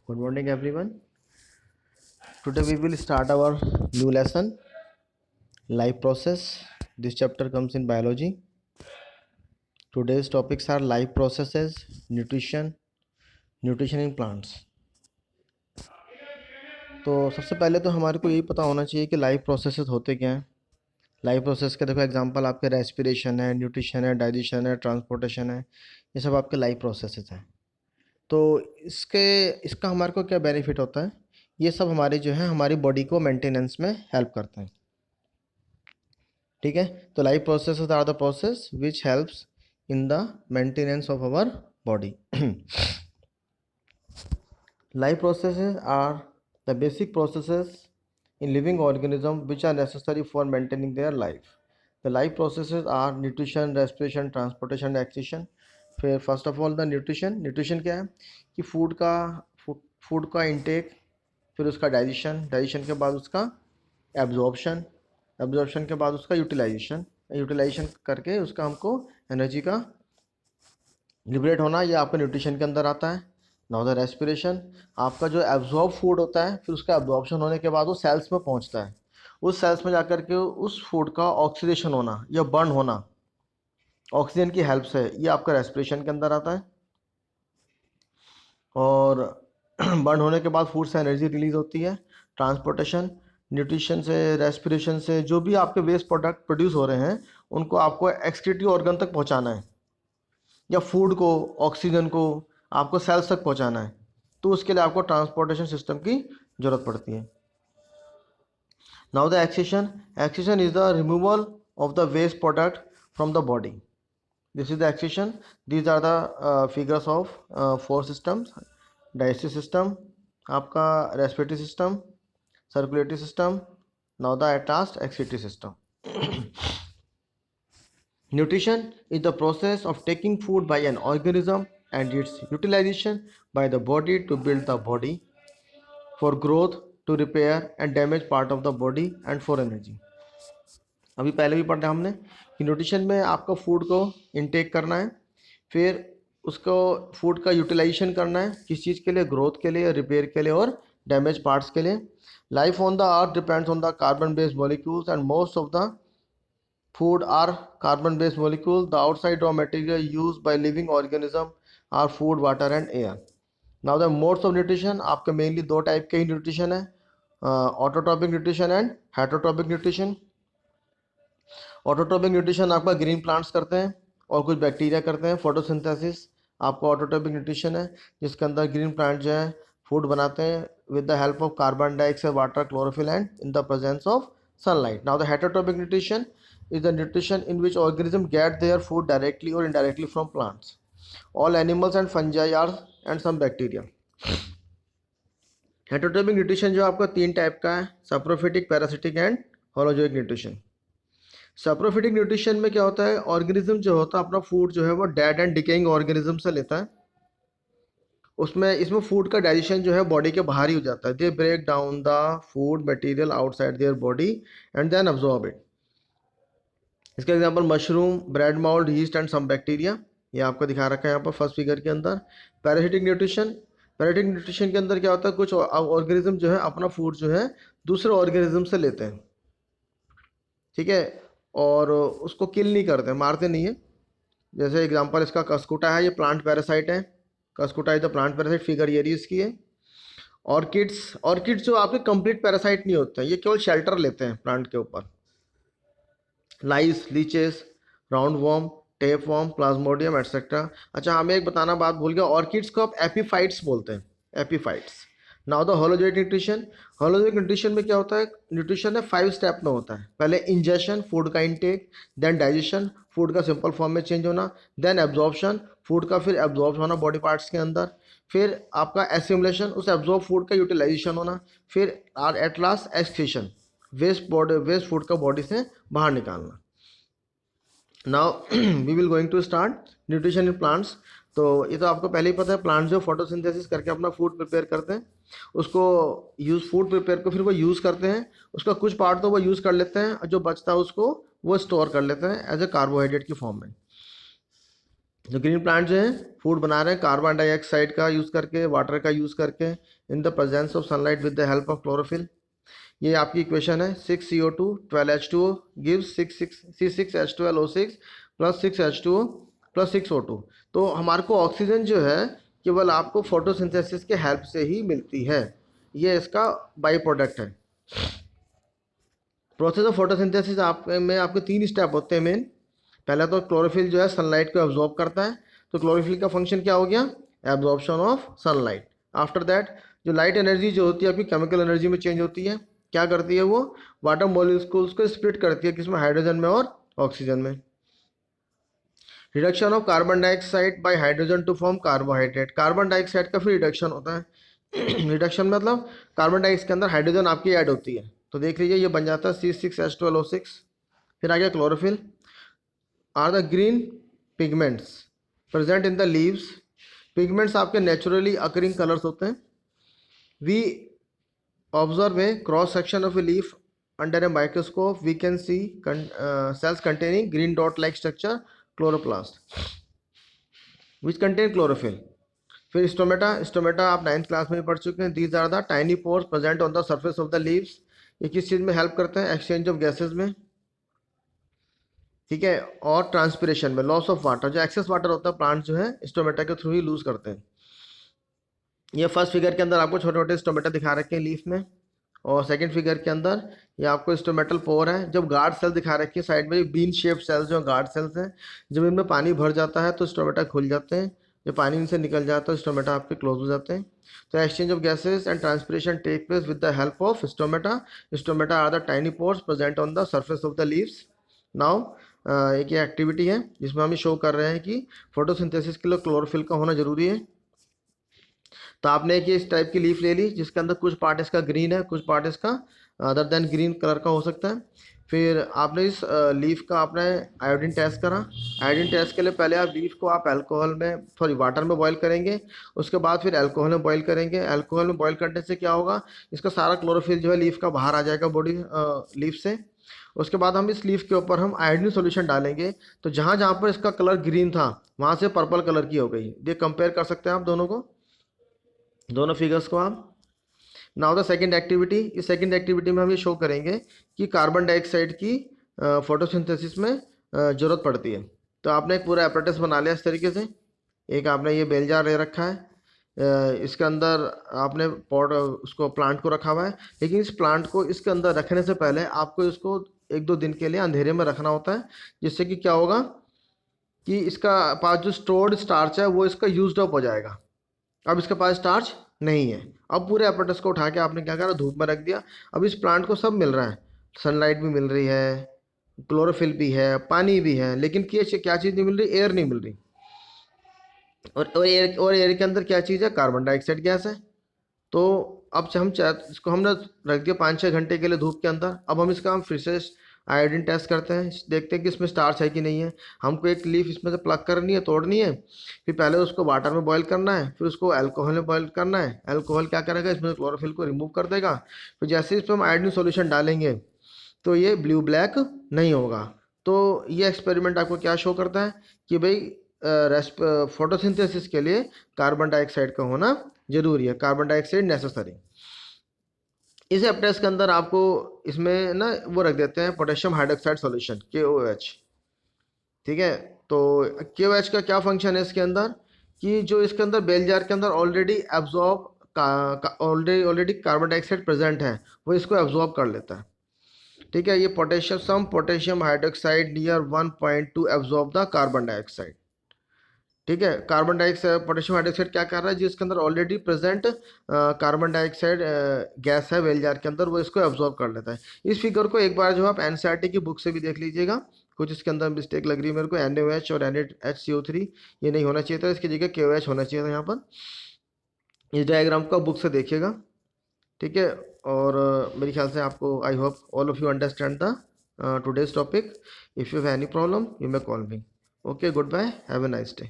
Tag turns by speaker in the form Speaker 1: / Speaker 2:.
Speaker 1: Good morning, everyone. Today we will start our new lesson, life process. This chapter comes in biology. Today's topics are life processes, nutrition in plants. तो सबसे पहले तो हमारे को यही पता होना चाहिए कि लाइफ प्रोसेसेस होते क्या हैं. लाइफ प्रोसेस के देखो एग्जांपल आपके रेस्पिरेशन है, न्यूट्रिशन है, डाइजेशन है, ट्रांसपोर्टेशन है. ये सब आपके लाइफ प्रोसेसेस हैं. तो इसका हमारे को क्या बेनिफिट होता है. ये सब हमारे जो है हमारी बॉडी को मेंटेनेंस में हेल्प करते हैं. ठीक है. तो life processes are the process which helps in the maintenance of our body. Life processes are the basic processes in living organism which are necessary for maintaining their life. The life processes are nutrition, respiration, transportation and excitation. फिर first of all the nutrition क्या है कि food का intake, फिर उसका digestion के बाद उसका एब्जॉर्प्शन के बाद उसका यूटिलाइजेशन करके उसका हमको एनर्जी का लिबरेट होना, ये आपका न्यूट्रिशन के अंदर आता है. नाउ द रेस्पिरेशन, आपका जो एब्जॉर्ब फूड होता है फिर उसका एब्जॉर्प्शन होने के बाद वो सेल्स में पहुंचता है. उस सेल्स में जाकर के उस फूड का ऑक्सीडेशन होना या बर्न होना ऑक्सीजन की हेल्प से, ये आपका रेस्पिरेशन के अंदर आता है. और बर्न होने के बाद फूड से एनर्जी रिलीज होती है. ट्रांसपोर्टेशन, न्यूट्रिशन से, रेस्पिरेशन से जो भी आपके वेस्ट प्रोडक्ट प्रोड्यूस हो रहे हैं उनको आपको एक्सक्रीटरी ऑर्गन तक पहुंचाना है, या फूड को, ऑक्सीजन को आपको सेल्स तक पहुंचाना है. तो उसके लिए आपको ट्रांसपोर्टेशन सिस्टम की जरूरत पड़ती है. Now the excretion is the removal of the waste product from the body. This is the excretion. These are the figures of 4 systems. Digestive system, आपका respiratory system, circulatory system, now the at last excretory system. Nutrition is the process of taking food by an organism and its utilization by the body to build the body, for growth, to repair and damage part of the body and for energy. अभी पहले भी पढ़ा हमने कि nutrition में आपका food को intake करना है, फिर उसको फूड का यूटिलाइजेशन करना है, किस चीज़ के लिए, ग्रोथ के लिए, रिपेयर के लिए और डैमेज पार्ट्स के लिए. Life on the earth depends on the carbon based molecules and most of the food are carbon based molecules. The outside raw material used by living organism are food, water and air. Now the modes of nutrition, आपके mainly 2 type के ही nutrition है, autotrophic nutrition and heterotrophic nutrition. Autotrophic nutrition आपका green plants करते हैं और कुछ bacteria करते हैं. फोटोसिंथेसिस आपका ऑटोट्रॉपिक न्यूट्रिशन है, जिसके अंदर ग्रीन प्लांट जो है फूड बनाते हैं with the help of carbon dioxide, water, chlorophyll and in the presence of sunlight. Now the heterotrophic nutrition is the nutrition in which organisms get their food directly or indirectly from plants. All animals and fungi are and some bacteria. Heterotrophic nutrition जो आपका 3 type का है, saprophytic, parasitic and holozoic nutrition. Saprophytic nutrition में क्या होता है, organism जो होता है अपना फूड जो है वो डेड एंड डिकेइंग ऑर्गेनिज्म से लेता है. इसमें फूड का डाइजेशन जो है बॉडी के बाहर ही हो जाता है. They break down the food material outside their body and then absorb it. इसका example mushroom, bread mould, yeast and some bacteria, ये आपको दिखा रखा है यहाँ पर फर्स्ट फिगर के अंदर. पैरासिटिक न्यूट्रिशन के अंदर क्या होता है, कुछ ऑर्गेनिज्म जो है अपना फूड जो है दूसरे ऑर्गेनिज्म से लेते हैं, ठीक है, और उसको किल नहीं करते, मारते नहीं है. जैसे एग्जांपल इसका कस्कुटा है, ये प्लांट पैरासाइट है. Cuscuta is the plant parasite, figure ये इसकी है. ऑर्किड्स जो आपके कंप्लीट पैरासाइट नहीं होते हैं, ये केवल शेल्टर लेते हैं प्लांट के ऊपर. Lice, leeches, round worm, tape worm, plasmodium etcetera. अच्छा, हमें एक बताना बात भूल गया, ऑर्किड्स को आप एपीफाइट्स बोलते हैं, epiphytes. Now the holozoic nutrition में क्या होता है, न्यूट्रिशन है 5 स्टेप में होता है. पहले इंजेशन, फूड का इंटेक, देन डाइजेशन, फूड का सिंपल फॉर्म में चेंज होना, देन एब्जॉर्प्शन, फूड का फिर एब्जॉर्ब होना बॉडी पार्ट्स के अंदर, फिर आपका एसिमुलेशन, उस एब्जॉर्ब फूड का यूटिलाइजेशन होना, फिर at last excretion, waste food का बॉडी से बाहर निकालना. Now we will going to start nutrition in plants. तो ये तो आपको पहले ही पता है, प्लांट्स जो फोटोसिंथेसिस करके अपना फूड प्रिपेयर करते हैं, उसको फूड प्रिपेयर को फिर वो यूज़ करते हैं. उसका कुछ पार्ट तो वो यूज़ कर लेते हैं और जो बचता है उसको वो स्टोर कर लेते हैं एज ए कार्बोहाइड्रेट की फॉर्म में. जो ग्रीन प्लांट जो है फूड बना रहे हैं कार्बन डाइऑक्साइड का यूज़ करके, वाटर का यूज़ करके, in the presence of sunlight with the help of chlorophyll. ये आपकी इक्वेशन है 6CO2 12H2O gives 6C6H12O6 plus 6H2O plus 6O2। तो हमारे को ऑक्सीजन जो है केवल आपको फोटोसिंथेसिस के हेल्प से ही मिलती है, ये इसका बाई प्रोडक्ट है। प्रोसेस ऑफ फोटोसिंथेसिस में आपके 3 स्टेप होते हैं मेन। पहला तो क्लोरोफिल जो है सनलाइट को एब्जॉर्ब करता है, तो क्लोरोफिल का फंक्शन क्या हो गया, absorption of sunlight. After that जो लाइट एनर्जी जो होती है आपकी केमिकल एनर्जी में चेंज होती है, क्या करती है वो, वाटर मॉलिक्यूल्स को स्प्लिट करती है, किसमें, हाइड्रोजन में और ऑक्सीजन में। Reduction of carbon dioxide by hydrogen to form carbohydrate, carbon dioxide का फिर रिडक्शन होता है रिडक्शन मतलब कार्बन डाइऑक्साइड के अंदर हाइड्रोजन आपकी ऐड होती है, तो देख लीजिए ये बन जाता है C6H12O6। फिर आ गया chlorophyll. Are the green pigments present in the leaves, pigments आपके नेचुरली अकरिंग कलर्स होते हैं। We observe a cross section of a leaf under a microscope, we can see cells containing green dot like structure, chloroplast which contain chlorophyll। फिर stomata, stomata आप 9th class में पढ़ चुके हैं। These are the tiny pores present on the surface of the leaves. ये किस चीज़ में help करते हैं, एक्सचेंज ऑफ गैसेज में, ठीक है, और ट्रांसपिरेशन में, लॉस ऑफ वाटर, जो एक्सेस वाटर होता है प्लांट जो है स्टोमेटा के थ्रू ही लूज करते हैं। ये फर्स्ट फिगर के अंदर आपको छोटे छोटे स्टोमेटा दिखा रखे हैं लीफ में, और सेकंड फिगर के अंदर ये आपको स्टोमेटल पोर है। जब गार्ड सेल दिखा रखी है साइड में, बीन शेप सेल्स जो गार्ड सेल्स हैं, जब इनमें पानी भर जाता है तो स्टोमेटा खुल जाते हैं, जब पानी इनसे निकल जाता है स्टोमेटा आपके क्लोज हो जाते हैं। तो exchange of gases and transpiration take place with the help of stomata. Stomata are the tiny pores present on the surface of the leaves. Now एक ये एक्टिविटी है जिसमें हम शो कर रहे हैं कि फोटोसिंथेसिस के लिए क्लोरोफिल का होना जरूरी है। तो आपने एक इस टाइप की लीफ ले ली जिसके अंदर कुछ पार्ट इसका ग्रीन है, कुछ पार्ट इसका अदर देन ग्रीन कलर का हो सकता है। फिर आपने इस लीफ का आपने आयोडीन टेस्ट करा। आयोडीन टेस्ट के लिए पहले आप लीफ को आप अल्कोहल में, सॉरी वाटर में बॉईल करेंगे, उसके बाद फिर अल्कोहल में बॉईल करेंगे। अल्कोहल में बॉईल करने से क्या होगा, इसका सारा क्लोरोफिल जो है लीफ का बाहर आ जाएगा बॉडी लीफ से। उसके बाद हम इस लीफ के ऊपर हम आयोडीन सॉल्यूशन डालेंगे, तो जहाँ जहाँ पर इसका कलर ग्रीन था वहाँ से पर्पल कलर की हो गई। ये कंपेयर कर सकते हैं आप दोनों को, दोनों फिगर्स को आप। नाउ द सेकंड एक्टिविटी, इस सेकंड एक्टिविटी में हम ये शो करेंगे कि कार्बन डाइऑक्साइड की फोटोसिंथेसिस में ज़रूरत पड़ती है। तो आपने एक पूरा एपरेटस बना लिया इस तरीके से। एक आपने ये बेल जार ले रखा है, इसके अंदर आपने पॉट उसको प्लांट को रखा हुआ है, लेकिन इस प्लांट को इसके अंदर रखने से पहले आपको इसको 1-2 दिन के लिए अंधेरे में रखना होता है, जिससे कि क्या होगा कि इसका पास जो स्टोर्ड स्टार्च है वो इसका यूज्ड अप हो जाएगा। अब इसके पास स्टार्च नहीं है। अब पूरे अपरेटस को उठा के आपने क्या करा, धूप में रख दिया। अब इस प्लांट को सब मिल रहा है, सनलाइट भी मिल रही है, क्लोरोफिल भी है, पानी भी है, लेकिन क्या चीज़ नहीं मिल रही, एयर नहीं मिल रही। और एयर के अंदर क्या चीज़ है, कार्बन डाइऑक्साइड गैस है। तो अब हम इसको हमने रख दिया 5-6 घंटे के लिए धूप के अंदर। अब हम इसका फिर से आयोडीन टेस्ट करते हैं, देखते हैं कि इसमें स्टार्च है कि नहीं है। हमको एक लीफ इसमें से प्लग करनी है, तोड़नी है, फिर पहले उसको वाटर में बॉईल करना है, फिर उसको अल्कोहल में बॉईल करना है। अल्कोहल क्या करेगा, इसमें क्लोरोफिल को रिमूव कर देगा। फिर जैसे ही इसमें हम आयोडीन सॉल्यूशन डालेंगे तो ये ब्लू ब्लैक नहीं होगा। तो ये एक्सपेरिमेंट आपको क्या शो करता है कि भाई फोटोसिंथेसिस के लिए कार्बन डाइऑक्साइड का होना जरूरी है, कार्बन डाइऑक्साइड नेसेसरी। इस एप्टेस के अंदर आपको इसमें ना वो रख देते हैं पोटेशियम हाइड्रोक्साइड सॉल्यूशन KOH, ठीक है। तो KOH का क्या फंक्शन है इसके अंदर, कि जो इसके अंदर बेल जार के अंदर already absorb already carbon dioxide present है, वो इसको एब्जॉर्ब कर लेता है, ठीक है। ये potassium hydroxide near 1.2 absorb the carbon dioxide, ठीक है। कार्बन डाइऑक्साइड, पोटेशियम हाइड्रोक्साइड क्या कर रहा है, जिसके अंदर already present carbon dioxide gas है वेल जार के अंदर, वो इसको एब्जॉर्ब कर लेता है। इस फिगर को एक बार जो आप NCERT की बुक से भी देख लीजिएगा, कुछ इसके अंदर मिस्टेक लग रही है मेरे को। NaOH और NaHCO3 ये नहीं होना चाहिए था, इसकी जगह KOH होना चाहिए था यहाँ पर। इस डायग्राम को बुक से देखिएगा, ठीक है। और मेरे ख्याल से आपको, I hope all of you understand the today's topic. If you have any problem, you may call me. Okay, goodbye, have a nice day.